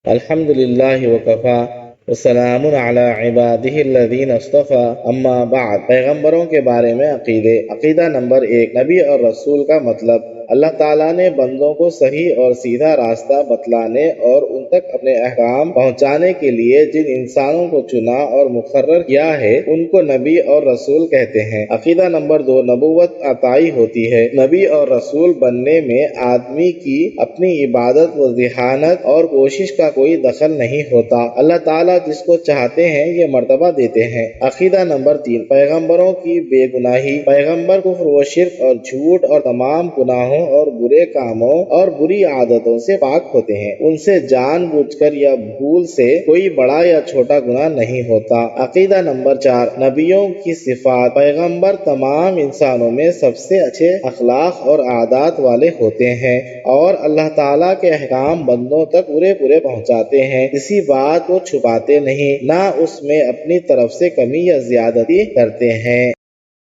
الحمدللہ وکفا وسلام علی عبادہ الذین اصطفی اما بعد۔ پیغمبروں کے بارے میں عقیدہ نمبر 1، نبی اور رسول کا مطلب۔ اللہ تعالیٰ نے بندوں کو صحیح اور سیدھا راستہ بتلانے اور ان تک اپنے احکام پہنچانے کے لیے جن انسانوں کو چنا اور مقرر کیا ہے ان کو نبی اور رسول کہتے ہیں۔ عقیدہ نمبر 2، نبوت عطائی ہوتی ہے۔ نبی اور رسول بننے میں آدمی کی اپنی عبادت و ذہانت اور کوشش کا کوئی دخل نہیں ہوتا۔ اللہ تعالیٰ جس کو چاہتے ہیں یہ مرتبہ دیتے ہیں۔ عقیدہ نمبر 3، پیغمبروں کی بے گناہی۔ پیغمبر کفر و شرک اور جھوٹ اور تمام گناہوں اور برے کاموں اور بری عادتوں سے پاک ہوتے ہیں۔ ان سے جان بوجھ کر یا بھول سے کوئی بڑا یا چھوٹا گناہ نہیں ہوتا۔ عقیدہ نمبر 4، نبیوں کی صفات۔ پیغمبر تمام انسانوں میں سب سے اچھے اخلاق اور عادات والے ہوتے ہیں اور اللہ تعالیٰ کے احکام بندوں تک پورے پہنچاتے ہیں۔ کسی بات کو چھپاتے نہیں، نہ اس میں اپنی طرف سے کمی یا زیادتی کرتے ہیں۔